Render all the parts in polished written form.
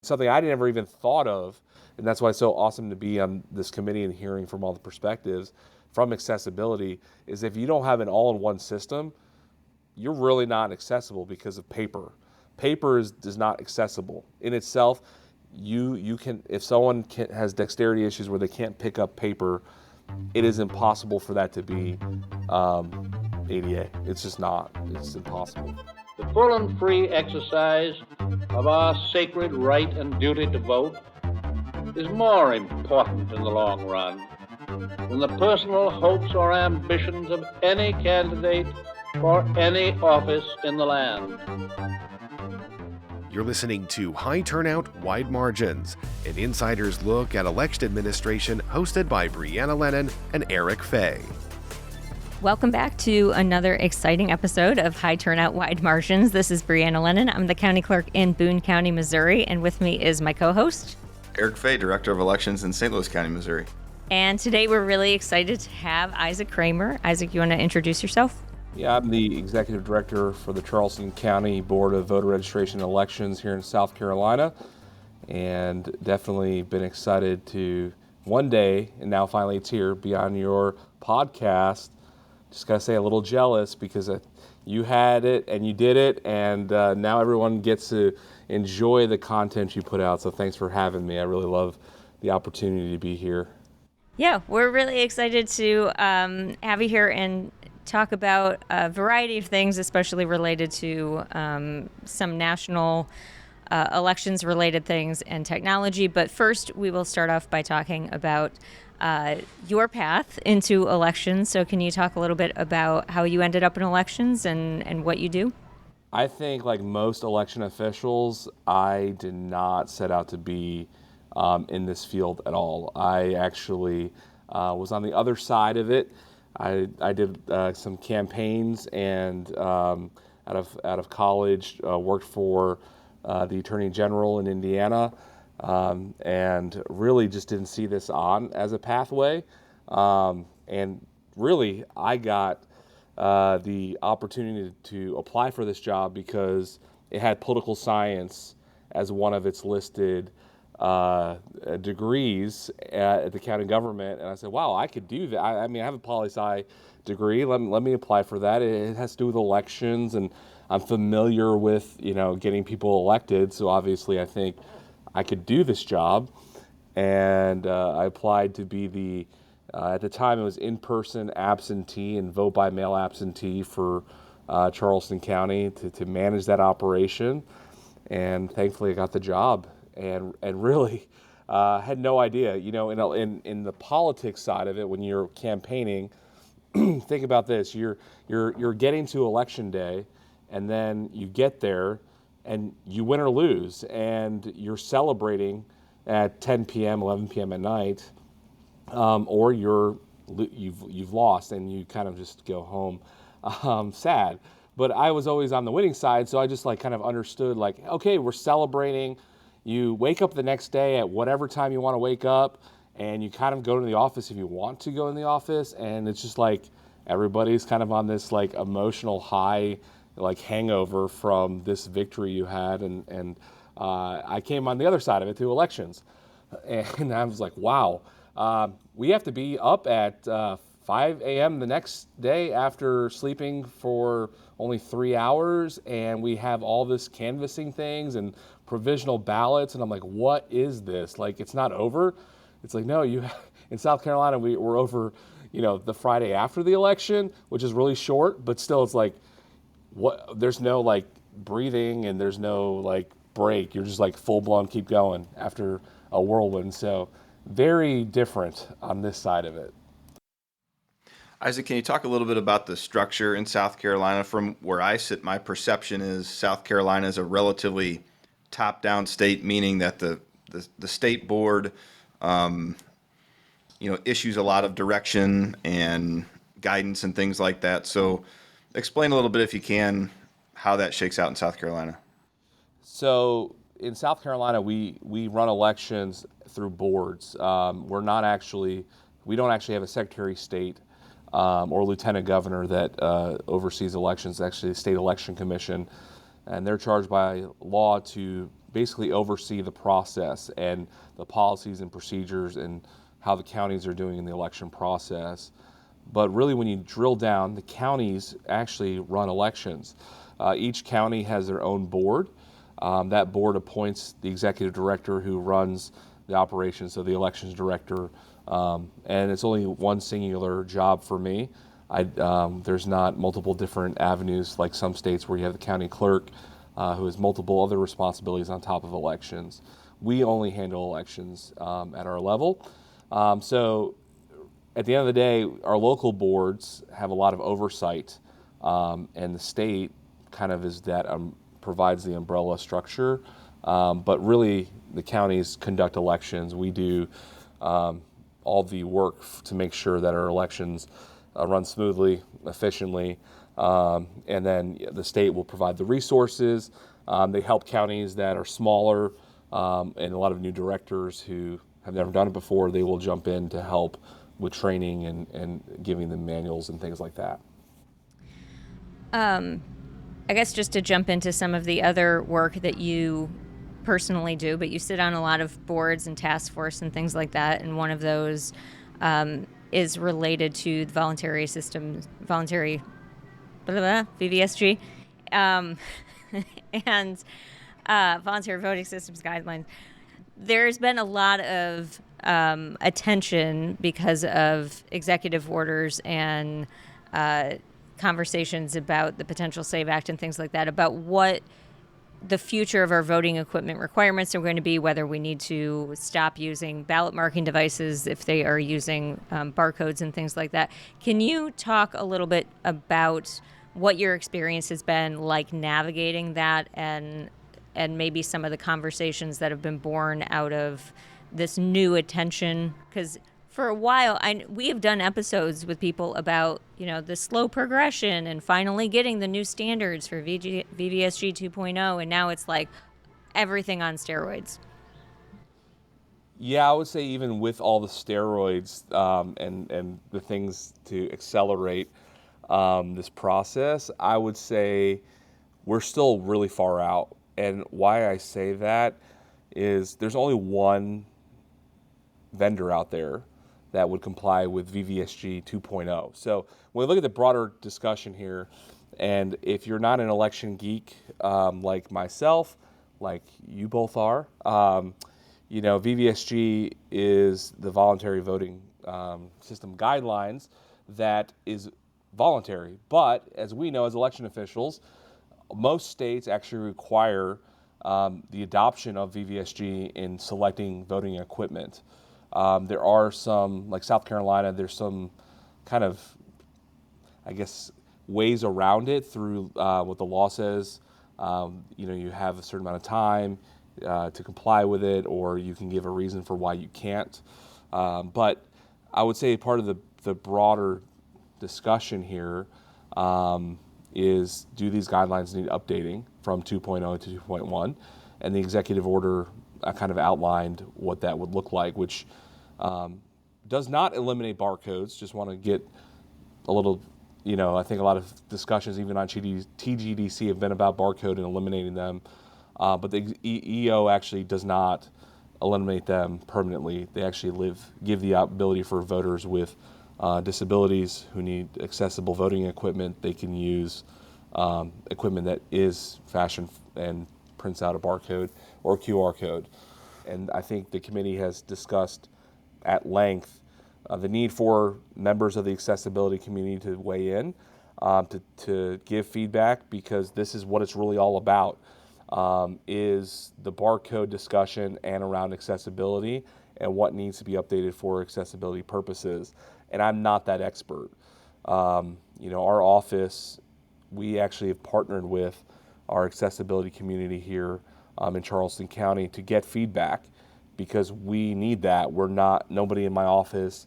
something I never even thought of, and that's why it's so awesome to be on this committee and hearing from all the perspectives from accessibility, is if you don't have an all-in-one system, you're really not accessible because of paper. Paper is not accessible in itself. You can, if someone has dexterity issues where they can't pick up paper, it is impossible for that to be ADA. It's just not. It's impossible. The full and free exercise of our sacred right and duty to vote is more important in the long run than the personal hopes or ambitions of any candidate for any office in the land. You're listening to High Turnout, Wide Margins, an insider's look at election administration hosted by Brianna Lennon and Eric Fay. Welcome back to another exciting episode of High Turnout, Wide Margins. This is Brianna Lennon. I'm the county clerk in Boone County, Missouri, and with me is my co-host, Eric Fay, Director of Elections in St. Louis County, Missouri. And today we're really excited to have Isaac Cramer. Isaac, you want to introduce yourself? Yeah, I'm the Executive Director for the Charleston County Board of Voter Registration and Elections here in South Carolina, and definitely been excited to one day, and now finally it's here, be on your podcast. Just gotta say a little jealous because you had it and you did it, and now everyone gets to enjoy the content you put out, so thanks for having me. I really love the opportunity to be here. Yeah, we're really excited to have you here and talk about a variety of things, especially related to some national elections related things and technology. But first, we will start off by talking about your path into elections. So can you talk a little bit about how you ended up in elections and what you do? I think, like most election officials, I did not set out to be in this field at all. I actually was on the other side of it. I did some campaigns, and out of college worked for the Attorney General in Indiana, and really just didn't see this on as a pathway. And really, I got the opportunity to apply for this job because it had political science as one of its listed degrees at the county government, and I said, wow, I could do that. I mean, I have a poli-sci degree. Let me apply for that. It has to do with elections, and I'm familiar with, getting people elected, so obviously I think I could do this job. And I applied to be the, at the time it was in-person absentee and vote-by-mail absentee for Charleston County to manage that operation, and thankfully I got the job. And really had no idea, in the politics side of it, when you're campaigning, think about this: you're getting to election day, and then you get there, and you win or lose, and you're celebrating at 10 p.m., 11 p.m. at night, or you've lost, and you kind of just go home sad. But I was always on the winning side, so I just kind of understood, okay, we're celebrating. You wake up the next day at whatever time you want to wake up, and you kind of go to the office if you want to go in the office, and it's just everybody's kind of on this emotional high, hangover from this victory you had, and I came on the other side of it to elections, and I was like, wow, we have to be up at 5 a.m. the next day after sleeping for only 3 hours, and we have all this canvassing things and provisional ballots, and I'm like, what is this? It's not over. It's no, in South Carolina we're over, the Friday after the election, which is really short, but still it's what? There's no breathing, and there's no break. You're just full blown keep going after a whirlwind. So very different on this side of it. Isaac, can you talk a little bit about the structure in South Carolina? From where I sit, my perception is South Carolina is a relatively top-down state, meaning that the state board, issues a lot of direction and guidance and things like that. So explain a little bit, if you can, how that shakes out in South Carolina. So in South Carolina, we run elections through boards. We don't actually have a Secretary of State or Lieutenant Governor that oversees elections. Actually, the State Election Commission, and they're charged by law to basically oversee the process and the policies and procedures and how the counties are doing in the election process. But really, when you drill down, the counties actually run elections. Each county has their own board. That board appoints the executive director who runs the operations, so the elections director. And it's only one singular job for me. There's not multiple different avenues like some states where you have the county clerk who has multiple other responsibilities on top of elections. We only handle elections at our level. So at the end of the day, our local boards have a lot of oversight, and the state kind of is that provides the umbrella structure. But really, the counties conduct elections. We do all the work to make sure that our elections run smoothly, efficiently, and then the state will provide the resources. They help counties that are smaller, and a lot of new directors who have never done it before, they will jump in to help with training and giving them manuals and things like that. I guess just to jump into some of the other work that you personally do, but you sit on a lot of boards and task force and things like that, and one of those is related to the voluntary systems, voluntary VVSG, and voluntary voting systems guidelines. There's been a lot of attention because of executive orders and conversations about the potential SAVE Act and things like that, about what the future of our voting equipment requirements are going to be, whether we need to stop using ballot marking devices if they are using barcodes and things like that. Can you talk a little bit about what your experience has been like navigating that, and maybe some of the conversations that have been born out of this new attention? Because for a while, we have done episodes with people about, the slow progression and finally getting the new standards for VVSG 2.0, and now it's like everything on steroids. Yeah, I would say even with all the steroids and the things to accelerate this process, I would say we're still really far out. And why I say that is there's only one vendor out there that would comply with VVSG 2.0. So when we look at the broader discussion here, and if you're not an election geek like myself, like you both are, VVSG is the voluntary voting system guidelines that is voluntary. But as we know as election officials, most states actually require the adoption of VVSG in selecting voting equipment. There are some, like South Carolina, there's some kind of, ways around it through what the law says. You have a certain amount of time to comply with it, or you can give a reason for why you can't. But I would say part of the broader discussion here is, do these guidelines need updating from 2.0 to 2.1? And the executive order kind of outlined what that would look like, which does not eliminate barcodes. Just want to get a little, I think a lot of discussions even on TGDC have been about barcode and eliminating them. But the EO actually does not eliminate them permanently. They actually give the ability for voters with disabilities who need accessible voting equipment. They can use equipment that is fashioned and prints out a barcode or QR code. And I think the committee has discussed at length the need for members of the accessibility community to weigh in, to give feedback, because this is what it's really all about, is the barcode discussion and around accessibility and what needs to be updated for accessibility purposes. And I'm not that expert. Our office, we actually have partnered with our accessibility community here in Charleston County to get feedback, because we need that. Nobody in my office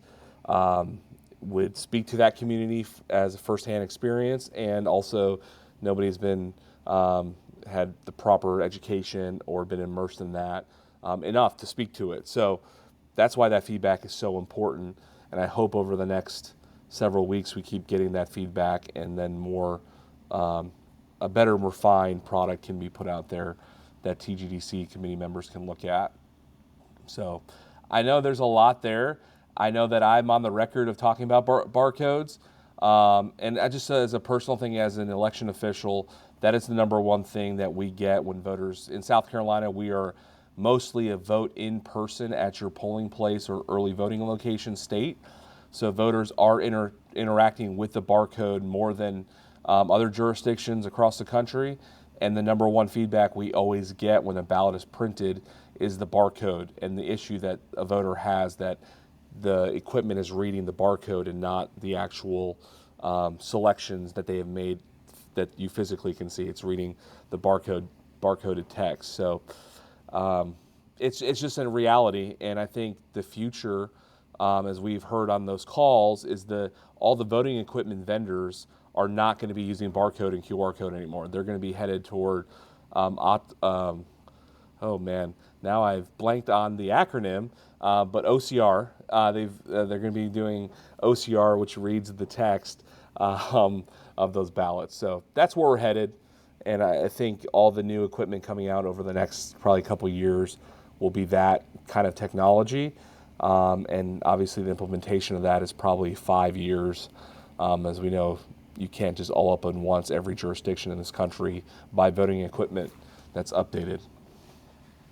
would speak to that community as a firsthand experience, and also nobody's been had the proper education or been immersed in that enough to speak to it. So that's why that feedback is so important, and I hope over the next several weeks we keep getting that feedback, and then more a better refined product can be put out there that TGDC committee members can look at. So I know there's a lot there. I know that I'm on the record of talking about barcodes. And I just, as a personal thing, as an election official, that is the number one thing that we get when voters in South Carolina. We are mostly a vote in person at your polling place or early voting location state. So voters are interacting with the barcode more than other jurisdictions across the country. And the number one feedback we always get when a ballot is printed is the barcode and the issue that a voter has, that the equipment is reading the barcode and not the actual selections that they have made that you physically can see. It's reading the barcoded text. So it's just a reality, and I think the future, as we've heard on those calls, is all the voting equipment vendors are not going to be using barcode and QR code anymore. They're going to be headed toward oh man, now I've blanked on the acronym, but OCR. They're going to be doing OCR, which reads the text of those ballots. So that's where we're headed, and I think all the new equipment coming out over the next probably couple years will be that kind of technology, and obviously the implementation of that is probably 5 years. As we know, you can't just all up at once every jurisdiction in this country buy voting equipment that's updated.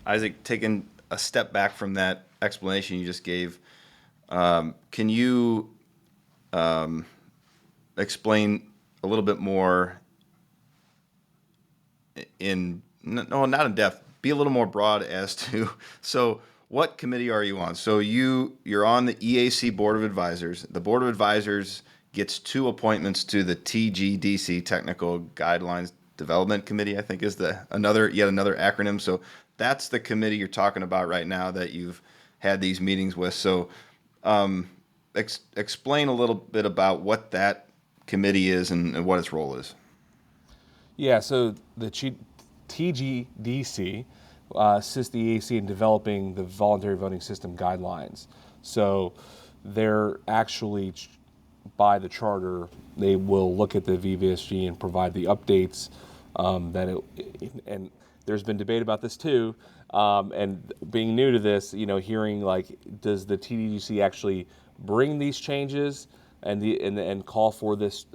Isaac, taking a step back from that explanation you just gave, can you explain a little bit more not in depth, be a little more broad as to, so what committee are you on? So you're on the EAC Board of Advisors. The Board of Advisors gets 2 appointments to the TGDC, Technical Guidelines Development Committee, I think is yet another acronym. So that's the committee you're talking about right now that you've had these meetings with. So explain a little bit about what that committee is and what its role is. Yeah, so the TGDC assists the EAC in developing the voluntary voting system guidelines. So they're actually, by the charter, they will look at the VVSG and provide the updates and there's been debate about this too, and being new to this, hearing does the TDGC actually bring these changes and call for this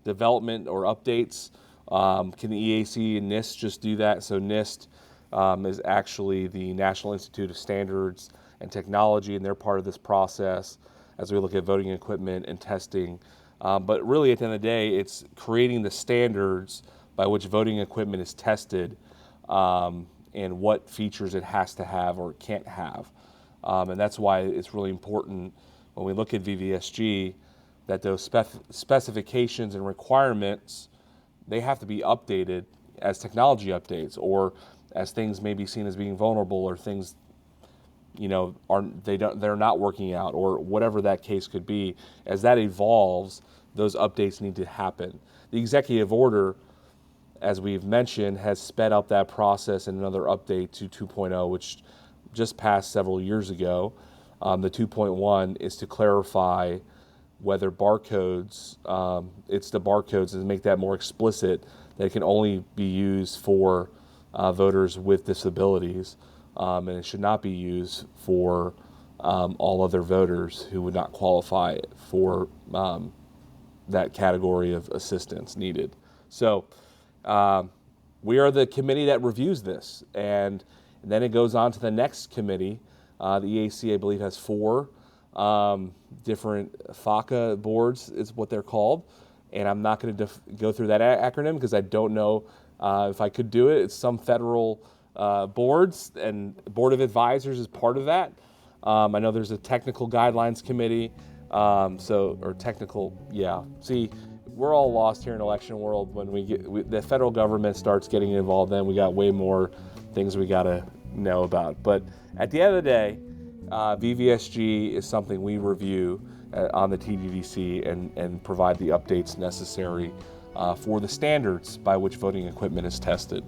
development or updates? Can the EAC and NIST just do that? So NIST is actually the National Institute of Standards and Technology, and they're part of this process as we look at voting equipment and testing. But really, at the end of the day, it's creating the standards by which voting equipment is tested and what features it has to have or it can't have. And that's why it's really important when we look at VVSG that those specifications and requirements, they have to be updated as technology updates or as things may be seen as being vulnerable or things they're not working out or whatever that case could be. As that evolves, those updates need to happen. The executive order, as we've mentioned, has sped up that process in another update to 2.0, which just passed several years ago. The 2.1 is to clarify whether barcodes, it's the barcodes, and make that more explicit that it can only be used for voters with disabilities, and it should not be used for all other voters who would not qualify for that category of assistance needed. So we are the committee that reviews this, and then it goes on to the next committee. The EAC, I believe, has 4 different FACA boards is what they're called, and I'm not going to go through that acronym because I don't know if I could do it. It's some federal boards, and Board of Advisors is part of that. I know there's a technical guidelines committee, See, we're all lost here in election world when the federal government starts getting involved. Then we got way more things we got to know about. But at the end of the day, VVSG is something we review on the TDDC and provide the updates necessary for the standards by which voting equipment is tested.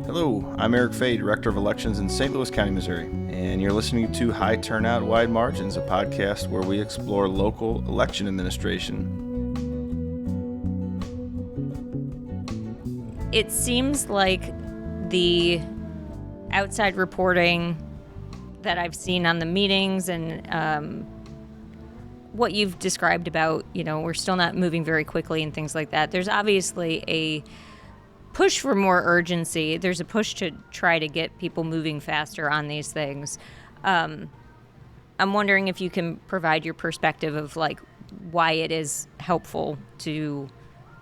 Hello, I'm Eric Fay, Director of Elections in St. Louis County, Missouri, and you're listening to High Turnout, Wide Margins, a podcast where we explore local election administration. it seems like the outside reporting that I've seen on the meetings and what you've described about, we're still not moving very quickly and things like that. There's obviously a push for more urgency. There's a push to try to get people moving faster on these things. I'm wondering if you can provide your perspective of like why it is helpful to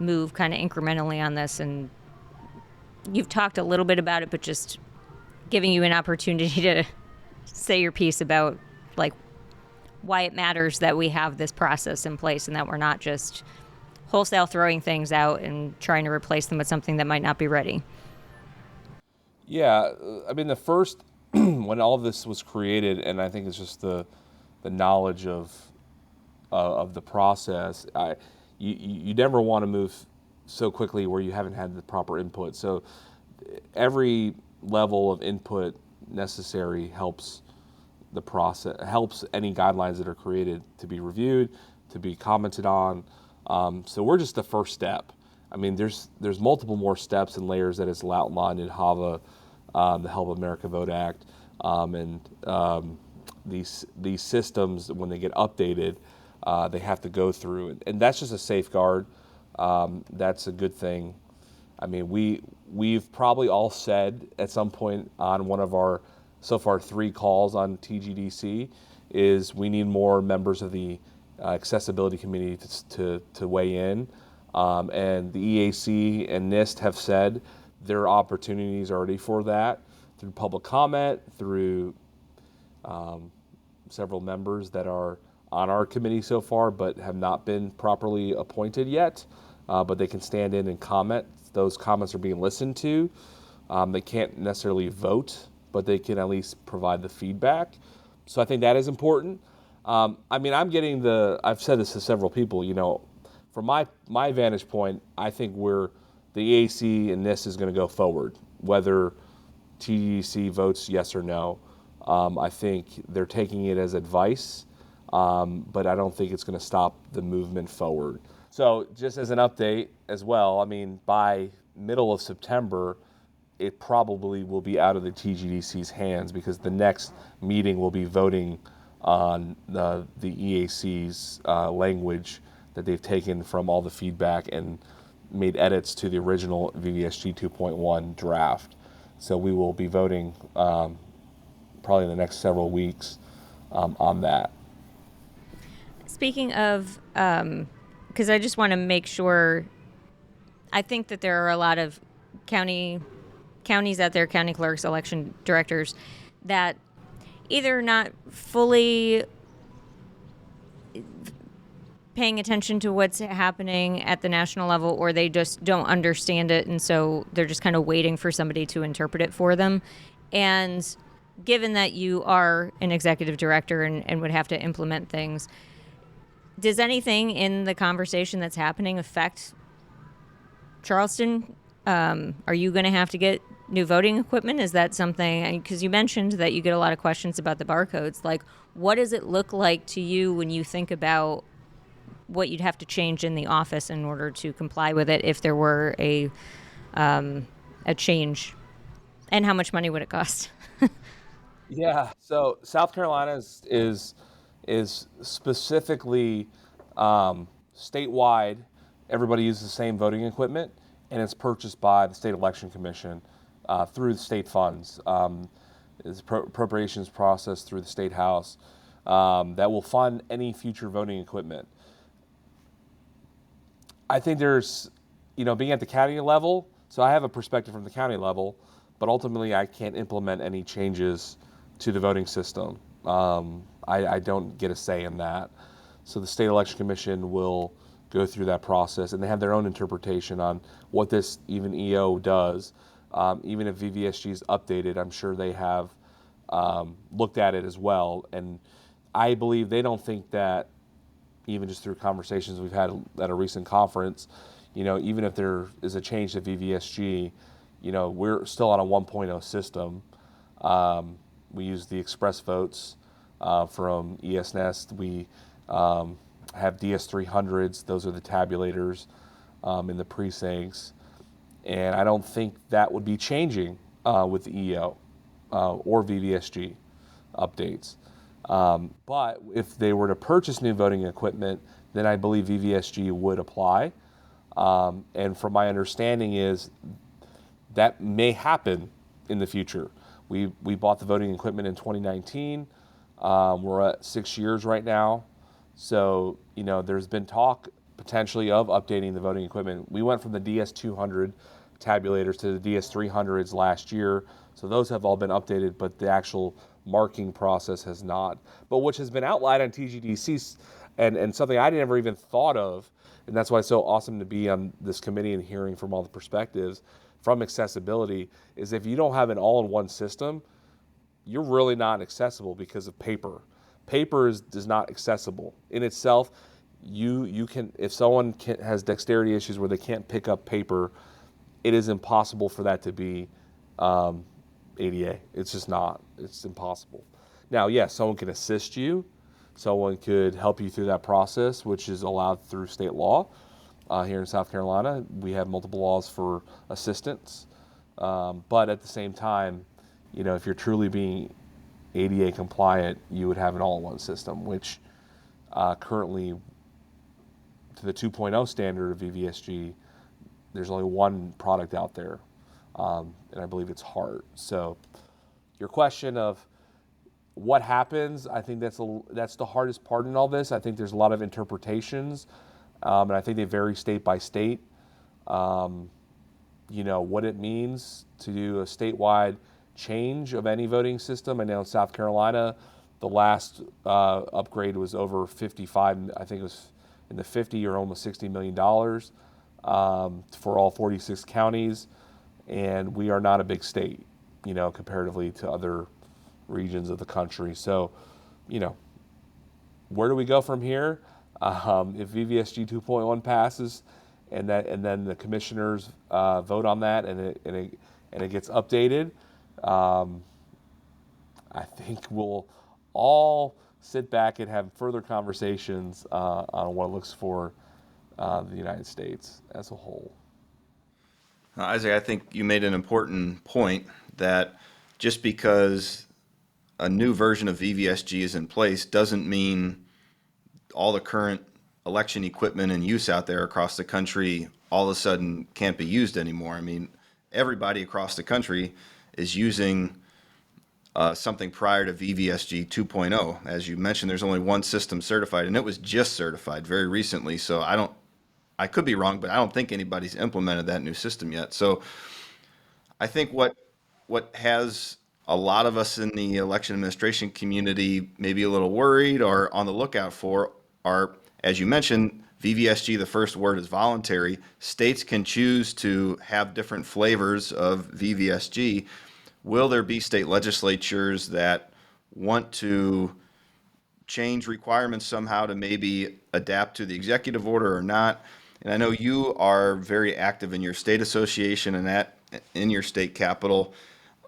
move kind of incrementally on this. And you've talked a little bit about it, but just giving you an opportunity to say your piece about like why it matters that we have this process in place and that we're not just wholesale throwing things out and trying to replace them with something that might not be ready. Yeah, I mean, the first, when all this was created, and I think it's just the knowledge of the process, you never want to move so quickly where you haven't had the proper input. So every level of input necessary helps the process, helps any guidelines that are created to be reviewed, to be commented on. So we're just the first step. I mean, there's multiple more steps and layers that is outlined in HAVA, the Help America Vote Act, and these systems, when they get updated, they have to go through, and that's just a safeguard. That's a good thing. I mean, we've probably all said at some point on one of our so far 3 calls on TGDC is we need more members of the accessibility committee to weigh in. And the EAC and NIST have said there are opportunities already for that through public comment, through several members that are on our committee so far but have not been properly appointed yet, but they can stand in and comment. Those comments are being listened to. They can't necessarily vote, but they can at least provide the feedback. So I think that is important. I mean, I've said this to several people, from my vantage point, I think the EAC and this is going to go forward, whether TGDC votes yes or no. I think they're taking it as advice, but I don't think it's going to stop the movement forward. So just as an update as well, I mean, by middle of September, it probably will be out of the TGDC's hands because the next meeting will be voting on the EAC's language that they've taken from all the feedback and made edits to the original VVSG 2.1 draft. So we will be voting probably in the next several weeks on that. Speaking of, because I just want to make sure, I think that there are a lot of counties out there, county clerks, election directors, that either not fully paying attention to what's happening at the national level, or they just don't understand it, and so they're just kind of waiting for somebody to interpret it for them. And given that you are an executive director and would have to implement things, does anything in the conversation that's happening affect Charleston? Are you going to have to get new voting equipment? Is that something, because you mentioned that you get a lot of questions about the barcodes, like what does it look like to you when you think about what you'd have to change in the office in order to comply with it if there were a change, and how much money would it cost? Yeah, so South Carolina is specifically statewide. Everybody uses the same voting equipment, and it's purchased by the state election commission through the state funds. It's appropriations process through the state house that will fund any future voting equipment. I think there's, being at the county level, so I have a perspective from the county level, but ultimately I can't implement any changes to the voting system. I don't get a say in that. So the state election commission will go through that process, and they have their own interpretation on what this even EO does. Even if VVSG is updated, I'm sure they have looked at it as well. And I believe they don't think that, even just through conversations we've had at a recent conference, even if there is a change to VVSG, we're still on a 1.0 system. We use the express votes from ESNest. We have DS300s. Those are the tabulators in the precincts. And I don't think that would be changing with the EO or VVSG updates. But if they were to purchase new voting equipment, then I believe VVSG would apply. And from my understanding is that may happen in the future. We bought the voting equipment in 2019. We're at 6 years right now. So, there's been talk potentially of updating the voting equipment. We went from the DS200 tabulators to the DS300s last year. So those have all been updated, but the actual marking process has not. But which has been outlined on TGDC and something I never even thought of. And that's why it's so awesome to be on this committee and hearing from all the perspectives from accessibility is if you don't have an all-in-one system, you're really not accessible because of paper. Paper is not accessible in itself. You can, if someone has dexterity issues where they can't pick up paper, it is impossible for that to be ADA. It's just not. It's impossible. Now, yes, someone can assist you. Someone could help you through that process, which is allowed through state law. Here in South Carolina, we have multiple laws for assistance. But at the same time, if you're truly being ADA compliant, you would have an all-in-one system, which currently, to the 2.0 standard of VVSG, there's only one product out there, and I believe it's HART. So your question of what happens, I think that's the hardest part in all this. I think there's a lot of interpretations, and I think they vary state by state. What it means to do a statewide change of any voting system. I know in South Carolina, the last upgrade was over 55, I think it was in the 50 or almost $60 million for all 46 counties. And we are not a big state, comparatively to other regions of the country. So, where do we go from here? If VVSG 2.1 passes and then the commissioners vote on that and it gets updated, I think we'll all sit back and have further conversations on what it looks for the United States as a whole. Isaac, I think you made an important point that just because a new version of VVSG is in place doesn't mean all the current election equipment in use out there across the country all of a sudden can't be used anymore. I mean, everybody across the country is using something prior to VVSG 2.0. As you mentioned, there's only one system certified, and it was just certified very recently. So I could be wrong, but I don't think anybody's implemented that new system yet. So I think what has a lot of us in the election administration community maybe a little worried or on the lookout for are, as you mentioned, VVSG, the first word is voluntary. States can choose to have different flavors of VVSG. Will there be state legislatures that want to change requirements somehow to maybe adapt to the executive order or not? And I know you are very active in your state association and in your state capital.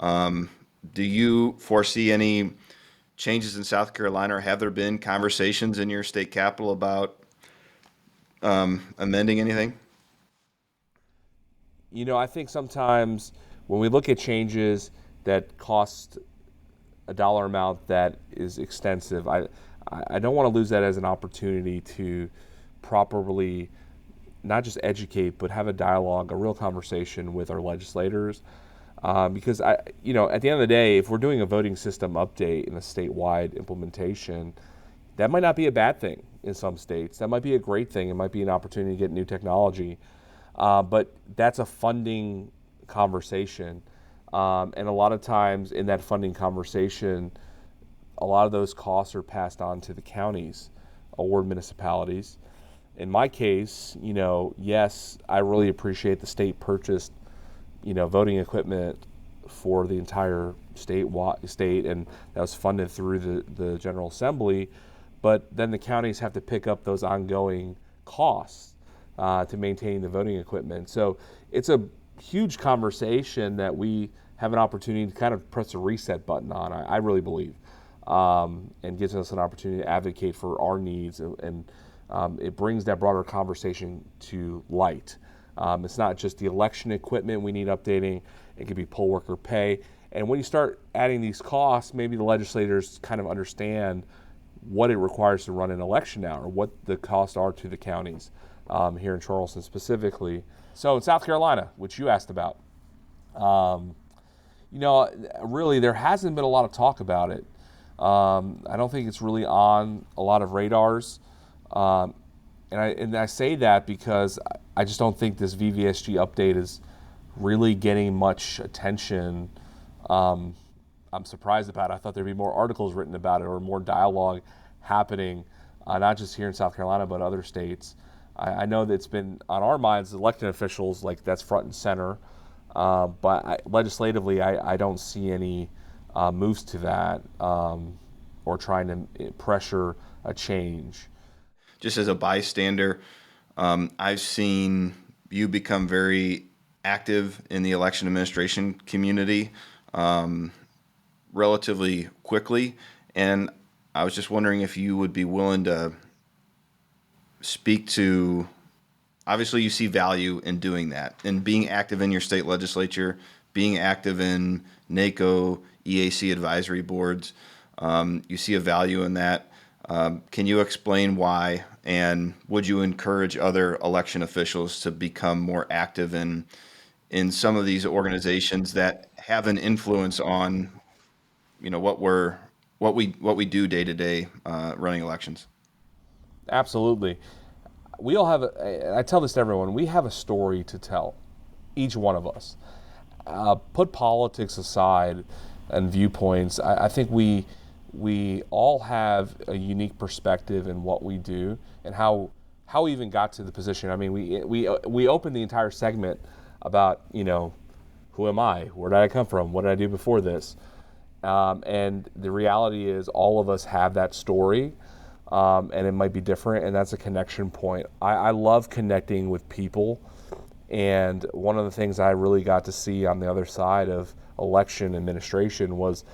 Do you foresee any changes in South Carolina, or have there been conversations in your state capital about amending anything? I think sometimes when we look at changes that cost a dollar amount that is extensive, I don't want to lose that as an opportunity to properly not just educate, but have a dialogue, a real conversation with our legislators. Because at the end of the day, if we're doing a voting system update in a statewide implementation, that might not be a bad thing in some states. That might be a great thing. It might be an opportunity to get new technology. But that's a funding conversation. And a lot of times in that funding conversation, a lot of those costs are passed on to the counties or municipalities. In my case, yes, I really appreciate the state purchased voting equipment for the entire state, and that was funded through the General Assembly. But then the counties have to pick up those ongoing costs to maintain the voting equipment. So it's a huge conversation that we have an opportunity to kind of press a reset button on, I really believe, and gives us an opportunity to advocate for our needs, and it brings that broader conversation to light. It's not just the election equipment we need updating. It could be poll worker pay. And when you start adding these costs, maybe the legislators kind of understand what it requires to run an election now, or what the costs are to the counties here in Charleston specifically. So in South Carolina, which you asked about, really there hasn't been a lot of talk about it. I don't think it's really on a lot of radars. And I say that because I just don't think this VVSG update is really getting much attention. I'm surprised about it. I thought there'd be more articles written about it or more dialogue happening, not just here in South Carolina, but other states. I know that it's been on our minds, elected officials, like that's front and center. But legislatively, I don't see any moves to that or trying to pressure a change. Just as a bystander, I've seen you become very active in the election administration community relatively quickly, and I was just wondering if you would be willing to speak to, obviously you see value in doing that, and being active in your state legislature, being active in NACO, EAC advisory boards, you see a value in that. Can you explain why, and would you encourage other election officials to become more active in some of these organizations that have an influence on, what we do day to day running elections? Absolutely. We all have, I tell this to everyone, we have a story to tell, each one of us. Put politics aside and viewpoints, I think we all have a unique perspective in what we do and how we even got to the position. I mean, we opened the entire segment about, who am I? Where did I come from? What did I do before this? And the reality is all of us have that story. And it might be different, and that's a connection point. I love connecting with people, and one of the things I really got to see on the other side of election administration was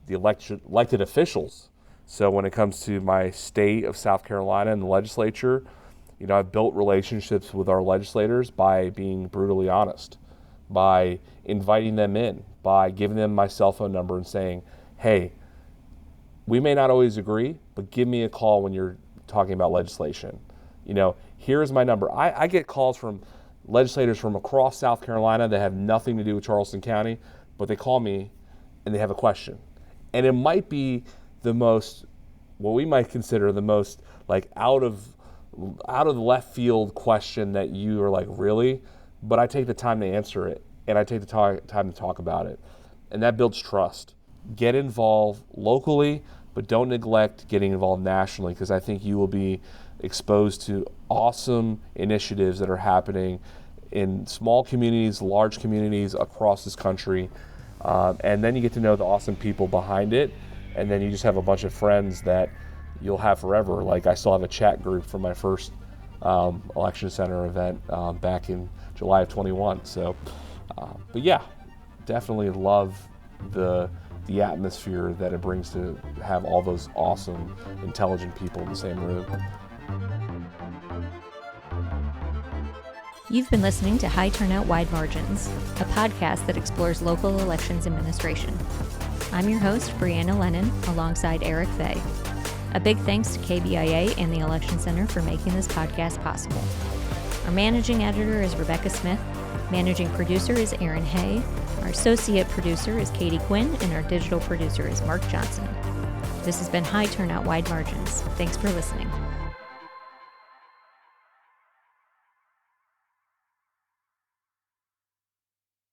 the elected officials. So when it comes to my state of South Carolina and the legislature, I've built relationships with our legislators by being brutally honest, by inviting them in, by giving them my cell phone number and saying, hey, we may not always agree, but give me a call when you're talking about legislation. Here's my number. I get calls from legislators from across South Carolina that have nothing to do with Charleston County, but they call me and they have a question. And it might be what we might consider the most like out of the left field question that you are like, really? But I take the time to answer it, and I take the time to talk about it. And that builds trust. Get involved locally, but don't neglect getting involved nationally, because I think you will be exposed to awesome initiatives that are happening in small communities, large communities across this country. And then you get to know the awesome people behind it, and then you just have a bunch of friends that you'll have forever. Like I still have a chat group from my first election center event back in July of 21. So, but yeah, definitely love the atmosphere that it brings to have all those awesome, intelligent people in the same room. You've been listening to High Turnout, Wide Margins, a podcast that explores local elections administration. I'm your host, Brianna Lennon, alongside Eric Fay. A big thanks to KBIA and the Election Center for making this podcast possible. Our managing editor is Rebecca Smith. Managing producer is Aaron Hay. Our associate producer is Katie Quinn, and our digital producer is Mark Johnson. This has been High Turnout, Wide Margins. Thanks for listening.